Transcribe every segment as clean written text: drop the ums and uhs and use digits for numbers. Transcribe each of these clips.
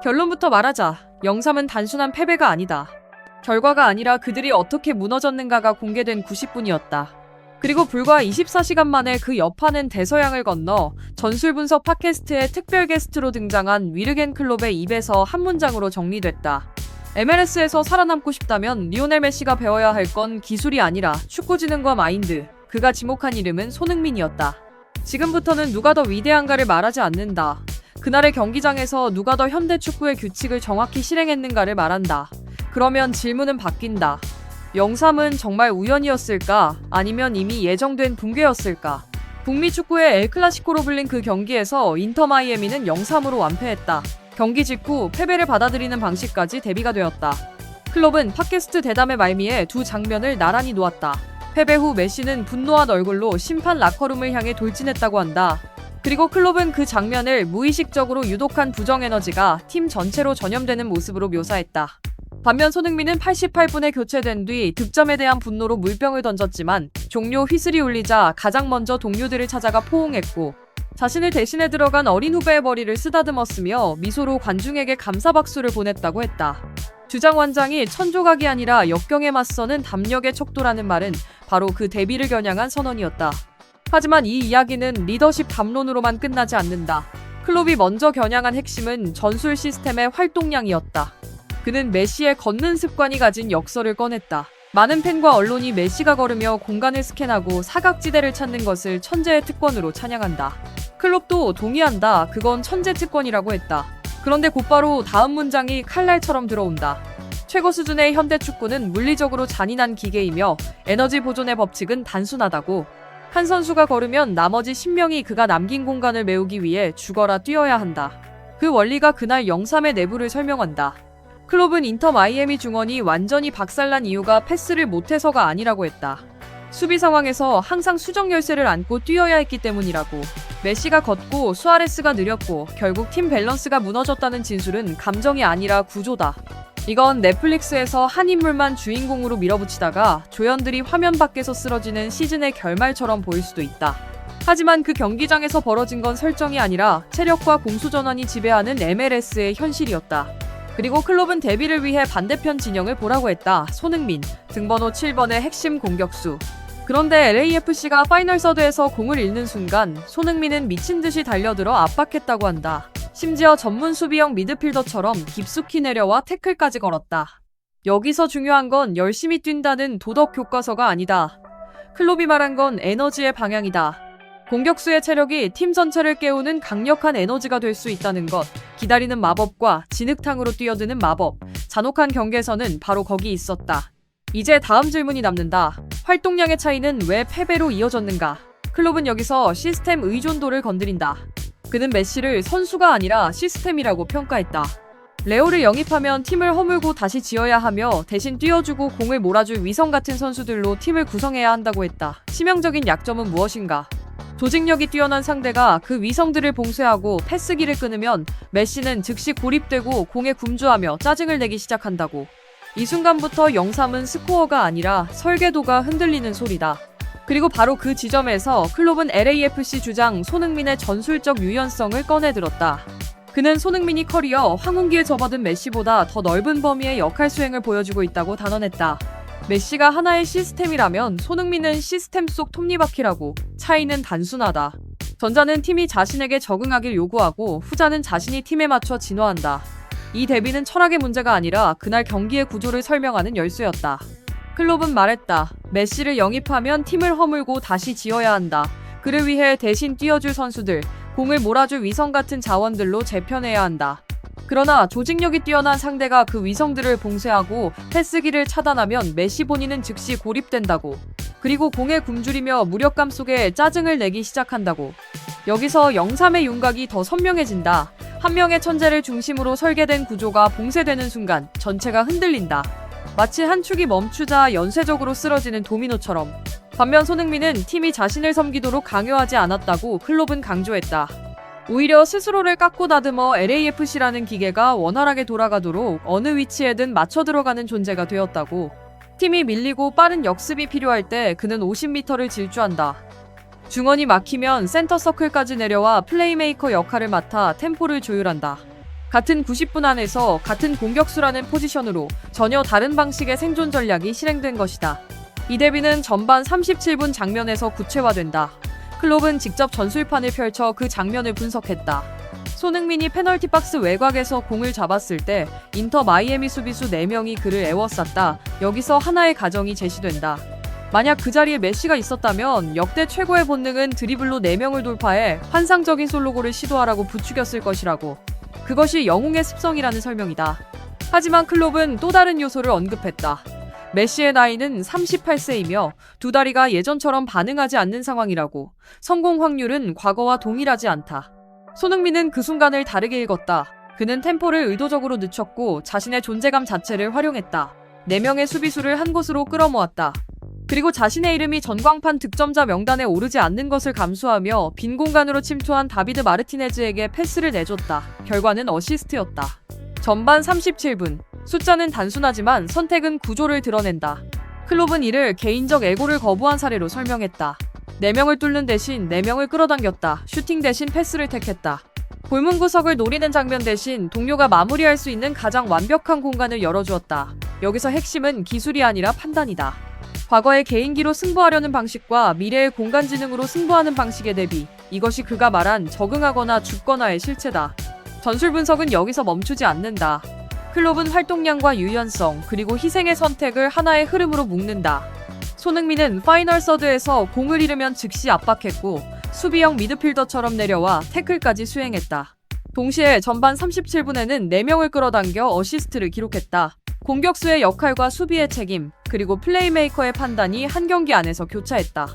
결론부터 말하자. 영삼은 단순한 패배가 아니다. 결과가 아니라 그들이 어떻게 무너졌는가가 공개된 90분이었다. 그리고 불과 24시간 만에 그 여파는 대서양을 건너 전술 분석 팟캐스트의 특별 게스트로 등장한 위르겐 클롭의 입에서 한 문장으로 정리됐다. MLS에서 살아남고 싶다면 리오넬 메시가 배워야 할 건 기술이 아니라 축구지능과 마인드. 그가 지목한 이름은 손흥민이었다. 지금부터는 누가 더 위대한가를 말하지 않는다. 그날의 경기장에서 누가 더 현대 축구의 규칙을 정확히 실행했는가를 말한다. 그러면 질문은 바뀐다. 영삼은 정말 우연이었을까? 아니면 이미 예정된 붕괴였을까? 북미 축구의 엘클라시코로 불린 그 경기에서 인터 마이애미는 0-3으로 완패했다. 경기 직후 패배를 받아들이는 방식까지 대비가 되었다. 클롭은 팟캐스트 대담의 말미에 두 장면을 나란히 놓았다. 패배 후 메시는 분노한 얼굴로 심판 라커룸을 향해 돌진했다고 한다. 그리고 클롭은 그 장면을 무의식적으로 유독한 부정에너지가 팀 전체로 전염되는 모습으로 묘사했다. 반면 손흥민은 88분에 교체된 뒤 득점에 대한 분노로 물병을 던졌지만 종료 휘슬이 울리자 가장 먼저 동료들을 찾아가 포옹했고 자신을 대신해 들어간 어린 후배의 머리를 쓰다듬었으며 미소로 관중에게 감사박수를 보냈다고 했다. 주장 완장이 천조각이 아니라 역경에 맞서는 담력의 척도라는 말은 바로 그 데뷔를 겨냥한 선언이었다. 하지만 이 이야기는 리더십 담론으로만 끝나지 않는다. 클롭이 먼저 겨냥한 핵심은 전술 시스템의 활동량이었다. 그는 메시의 걷는 습관이 가진 역설을 꺼냈다. 많은 팬과 언론이 메시가 걸으며 공간을 스캔하고 사각지대를 찾는 것을 천재의 특권으로 찬양한다. 클롭도 동의한다. 그건 천재 특권이라고 했다. 그런데 곧바로 다음 문장이 칼날처럼 들어온다. 최고 수준의 현대 축구는 물리적으로 잔인한 기계이며 에너지 보존의 법칙은 단순하다고. 한 선수가 걸으면 나머지 10명이 그가 남긴 공간을 메우기 위해 죽어라 뛰어야 한다. 그 원리가 그날 0-3의 내부를 설명한다. 클롭은 인터 마이애미 중원이 완전히 박살난 이유가 패스를 못해서가 아니라고 했다. 수비 상황에서 항상 수정 열쇠를 안고 뛰어야 했기 때문이라고. 메시가 걷고 수아레스가 느렸고 결국 팀 밸런스가 무너졌다는 진술은 감정이 아니라 구조다. 이건 넷플릭스에서 한 인물만 주인공으로 밀어붙이다가 조연들이 화면 밖에서 쓰러지는 시즌의 결말처럼 보일 수도 있다. 하지만 그 경기장에서 벌어진 건 설정이 아니라 체력과 공수전환이 지배하는 MLS의 현실이었다. 그리고 클롭은 데뷔를 위해 반대편 진영을 보라고 했다. 손흥민, 등번호 7번의 핵심 공격수. 그런데 LAFC가 파이널 서드에서 공을 잃는 순간 손흥민은 미친 듯이 달려들어 압박했다고 한다. 심지어 전문 수비형 미드필더처럼 깊숙이 내려와 태클까지 걸었다. 여기서 중요한 건 열심히 뛴다는 도덕 교과서가 아니다. 클롭이 말한 건 에너지의 방향이다. 공격수의 체력이 팀 전체를 깨우는 강력한 에너지가 될 수 있다는 것. 기다리는 마법과 진흙탕으로 뛰어드는 마법. 잔혹한 경계에서는 바로 거기 있었다. 이제 다음 질문이 남는다. 활동량의 차이는 왜 패배로 이어졌는가? 클롭은 여기서 시스템 의존도를 건드린다. 그는 메시를 선수가 아니라 시스템이라고 평가했다. 레오를 영입하면 팀을 허물고 다시 지어야 하며 대신 뛰어주고 공을 몰아줄 위성 같은 선수들로 팀을 구성해야 한다고 했다. 치명적인 약점은 무엇인가? 조직력이 뛰어난 상대가 그 위성들을 봉쇄하고 패스기를 끊으면 메시는 즉시 고립되고 공에 굶주하며 짜증을 내기 시작한다고. 이 순간부터 0-3은 스코어가 아니라 설계도가 흔들리는 소리다. 그리고 바로 그 지점에서 클롭은 LAFC 주장 손흥민의 전술적 유연성을 꺼내들었다. 그는 손흥민이 커리어 황혼기에 접어든 메시보다 더 넓은 범위의 역할 수행을 보여주고 있다고 단언했다. 메시가 하나의 시스템이라면 손흥민은 시스템 속 톱니바퀴라고. 차이는 단순하다. 전자는 팀이 자신에게 적응하길 요구하고 후자는 자신이 팀에 맞춰 진화한다. 이 대비는 철학의 문제가 아니라 그날 경기의 구조를 설명하는 열쇠였다. 클롭은 말했다. 메시를 영입하면 팀을 허물고 다시 지어야 한다. 그를 위해 대신 뛰어줄 선수들, 공을 몰아줄 위성 같은 자원들로 재편해야 한다. 그러나 조직력이 뛰어난 상대가 그 위성들을 봉쇄하고 패스기를 차단하면 메시 본인은 즉시 고립된다고. 그리고 공에 굶주리며 무력감 속에 짜증을 내기 시작한다고. 여기서 0-3의 윤곽이 더 선명해진다. 한 명의 천재를 중심으로 설계된 구조가 봉쇄되는 순간 전체가 흔들린다. 마치 한 축이 멈추자 연쇄적으로 쓰러지는 도미노처럼. 반면 손흥민은 팀이 자신을 섬기도록 강요하지 않았다고 클롭은 강조했다. 오히려 스스로를 깎고 다듬어 LAFC라는 기계가 원활하게 돌아가도록 어느 위치에든 맞춰 들어가는 존재가 되었다고. 팀이 밀리고 빠른 역습이 필요할 때 그는 50m를 질주한다. 중원이 막히면 센터 서클까지 내려와 플레이메이커 역할을 맡아 템포를 조율한다. 같은 90분 안에서 같은 공격수라는 포지션으로 전혀 다른 방식의 생존 전략이 실행된 것이다. 이 대비는 전반 37분 장면에서 구체화된다. 클롭은 직접 전술판을 펼쳐 그 장면을 분석했다. 손흥민이 페널티 박스 외곽에서 공을 잡았을 때 인터 마이애미 수비수 4명이 그를 에워쌌다. 여기서 하나의 가정이 제시된다. 만약 그 자리에 메시가 있었다면 역대 최고의 본능은 드리블로 4명을 돌파해 환상적인 솔로골을 시도하라고 부추겼을 것이라고. 그것이 영웅의 습성이라는 설명이다. 하지만 클롭은 또 다른 요소를 언급했다. 메시의 나이는 38세이며 두 다리가 예전처럼 반응하지 않는 상황이라고. 성공 확률은 과거와 동일하지 않다. 손흥민은 그 순간을 다르게 읽었다. 그는 템포를 의도적으로 늦췄고 자신의 존재감 자체를 활용했다. 4명의 수비수를 한 곳으로 끌어모았다. 그리고 자신의 이름이 전광판 득점자 명단에 오르지 않는 것을 감수하며 빈 공간으로 침투한 다비드 마르티네즈에게 패스를 내줬다. 결과는 어시스트였다. 전반 37분. 숫자는 단순하지만 선택은 구조를 드러낸다. 클롭은 이를 개인적 에고를 거부한 사례로 설명했다. 4명을 뚫는 대신 4명을 끌어당겼다. 슈팅 대신 패스를 택했다. 골문 구석을 노리는 장면 대신 동료가 마무리할 수 있는 가장 완벽한 공간을 열어주었다. 여기서 핵심은 기술이 아니라 판단이다. 과거의 개인기로 승부하려는 방식과 미래의 공간지능으로 승부하는 방식의 대비. 이것이 그가 말한 적응하거나 죽거나의 실체다. 전술 분석은 여기서 멈추지 않는다. 클롭은 활동량과 유연성 그리고 희생의 선택을 하나의 흐름으로 묶는다. 손흥민은 파이널 서드에서 공을 잃으면 즉시 압박했고 수비형 미드필더처럼 내려와 태클까지 수행했다. 동시에 전반 37분에는 4명을 끌어당겨 어시스트를 기록했다. 공격수의 역할과 수비의 책임, 그리고 플레이메이커의 판단이 한 경기 안에서 교차했다.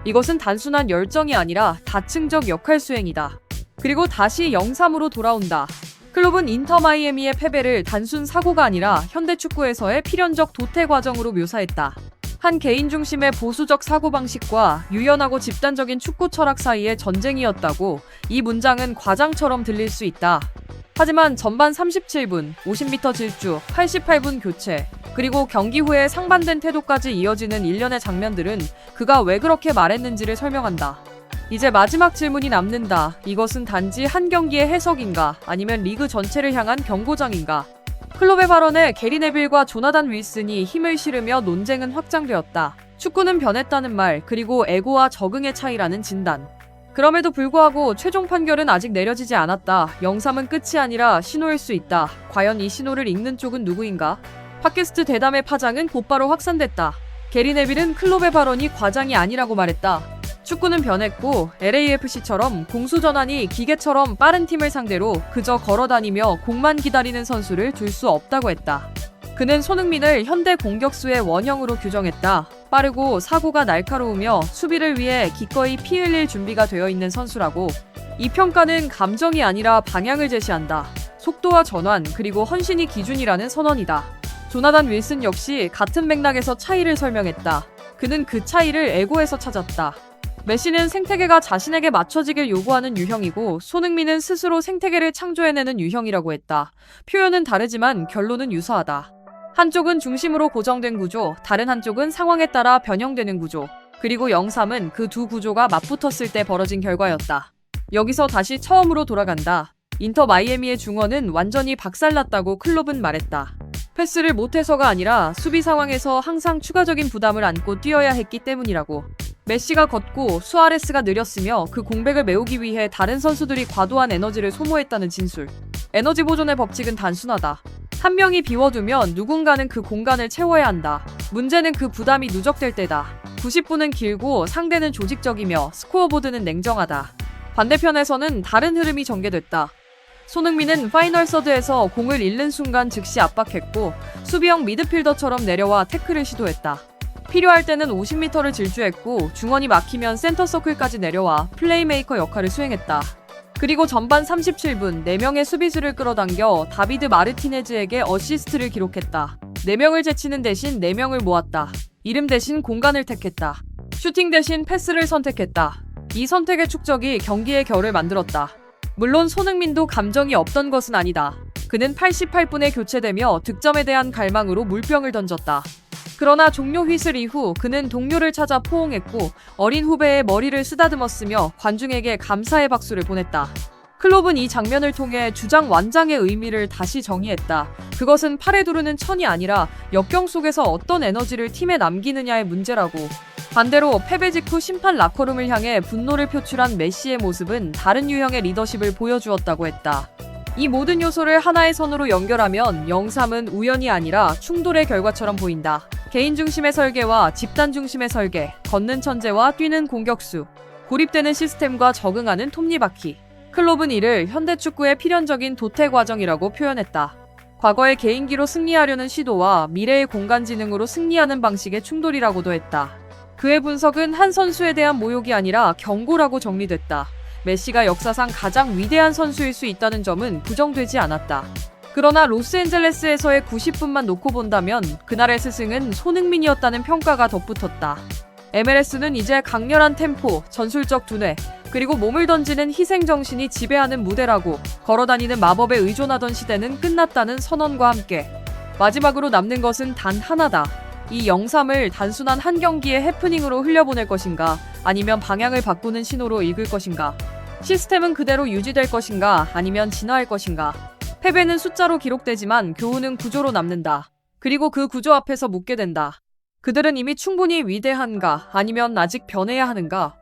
이것은 단순한 열정이 아니라 다층적 역할 수행이다. 그리고 다시 0-3으로 돌아온다. 클롭은 인터 마이애미의 패배를 단순 사고가 아니라 현대 축구에서의 필연적 도태 과정으로 묘사했다. 한 개인 중심의 보수적 사고방식과 유연하고 집단적인 축구 철학 사이의 전쟁이었다고. 이 문장은 과장처럼 들릴 수 있다. 하지만 전반 37분, 50m 질주, 88분 교체, 그리고 경기 후에 상반된 태도까지 이어지는 일련의 장면들은 그가 왜 그렇게 말했는지를 설명한다. 이제 마지막 질문이 남는다. 이것은 단지 한 경기의 해석인가? 아니면 리그 전체를 향한 경고장인가? 클롭의 발언에 게리 네빌과 조나단 윌슨이 힘을 실으며 논쟁은 확장되었다. 축구는 변했다는 말, 그리고 에고와 적응의 차이라는 진단. 그럼에도 불구하고 최종 판결은 아직 내려지지 않았다. 0-3은 끝이 아니라 신호일 수 있다. 과연 이 신호를 읽는 쪽은 누구인가? 팟캐스트 대담의 파장은 곧바로 확산됐다. 게리 네빌은 클롭의 발언이 과장이 아니라고 말했다. 축구는 변했고 LAFC처럼 공수전환이 기계처럼 빠른 팀을 상대로 그저 걸어다니며 공만 기다리는 선수를 둘 수 없다고 했다. 그는 손흥민을 현대 공격수의 원형으로 규정했다. 빠르고 사고가 날카로우며 수비를 위해 기꺼이 피 흘릴 준비가 되어 있는 선수라고. 이 평가는 감정이 아니라 방향을 제시한다. 속도와 전환 그리고 헌신이 기준이라는 선언이다. 조나단 윌슨 역시 같은 맥락에서 차이를 설명했다. 그는 그 차이를 에고에서 찾았다. 메시는 생태계가 자신에게 맞춰지길 요구하는 유형이고 손흥민은 스스로 생태계를 창조해내는 유형이라고 했다. 표현은 다르지만 결론은 유사하다. 한쪽은 중심으로 고정된 구조, 다른 한쪽은 상황에 따라 변형되는 구조. 그리고 0-3은 그 두 구조가 맞붙었을 때 벌어진 결과였다. 여기서 다시 처음으로 돌아간다. 인터 마이애미의 중원은 완전히 박살났다고 클롭은 말했다. 패스를 못해서가 아니라 수비 상황에서 항상 추가적인 부담을 안고 뛰어야 했기 때문이라고. 메시가 걷고 수아레스가 느렸으며 그 공백을 메우기 위해 다른 선수들이 과도한 에너지를 소모했다는 진술. 에너지 보존의 법칙은 단순하다. 한 명이 비워두면 누군가는 그 공간을 채워야 한다. 문제는 그 부담이 누적될 때다. 90분은 길고 상대는 조직적이며 스코어보드는 냉정하다. 반대편에서는 다른 흐름이 전개됐다. 손흥민은 파이널 서드에서 공을 잃는 순간 즉시 압박했고 수비형 미드필더처럼 내려와 태클을 시도했다. 필요할 때는 50m를 질주했고 중원이 막히면 센터 서클까지 내려와 플레이메이커 역할을 수행했다. 그리고 전반 37분 4명의 수비수를 끌어당겨 다비드 마르티네즈에게 어시스트를 기록했다. 4명을 제치는 대신 4명을 모았다. 이름 대신 공간을 택했다. 슈팅 대신 패스를 선택했다. 이 선택의 축적이 경기의 결을 만들었다. 물론 손흥민도 감정이 없던 것은 아니다. 그는 88분에 교체되며 득점에 대한 갈망으로 물병을 던졌다. 그러나 종료 휘슬 이후 그는 동료를 찾아 포옹했고 어린 후배의 머리를 쓰다듬었으며 관중에게 감사의 박수를 보냈다. 클롭은 이 장면을 통해 주장 완장의 의미를 다시 정의했다. 그것은 팔에 두르는 천이 아니라 역경 속에서 어떤 에너지를 팀에 남기느냐의 문제라고. 반대로 패배 직후 심판 라커룸을 향해 분노를 표출한 메시의 모습은 다른 유형의 리더십을 보여주었다고 했다. 이 모든 요소를 하나의 선으로 연결하면 영삼은 우연이 아니라 충돌의 결과처럼 보인다. 개인 중심의 설계와 집단 중심의 설계, 걷는 천재와 뛰는 공격수, 고립되는 시스템과 적응하는 톱니바퀴. 클롭은 이를 현대축구의 필연적인 도태 과정이라고 표현했다. 과거의 개인기로 승리하려는 시도와 미래의 공간지능으로 승리하는 방식의 충돌이라고도 했다. 그의 분석은 한 선수에 대한 모욕이 아니라 경고라고 정리됐다. 메시가 역사상 가장 위대한 선수일 수 있다는 점은 부정되지 않았다. 그러나 로스앤젤레스에서의 90분만 놓고 본다면 그날의 스승은 손흥민이었다는 평가가 덧붙었다. MLS는 이제 강렬한 템포, 전술적 두뇌, 그리고 몸을 던지는 희생정신이 지배하는 무대라고, 걸어다니는 마법에 의존하던 시대는 끝났다는 선언과 함께 마지막으로 남는 것은 단 하나다. 이 영삼을 단순한 한 경기의 해프닝으로 흘려보낼 것인가, 아니면 방향을 바꾸는 신호로 읽을 것인가. 시스템은 그대로 유지될 것인가, 아니면 진화할 것인가. 패배는 숫자로 기록되지만 교훈은 구조로 남는다. 그리고 그 구조 앞에서 묻게 된다. 그들은 이미 충분히 위대한가, 아니면 아직 변해야 하는가.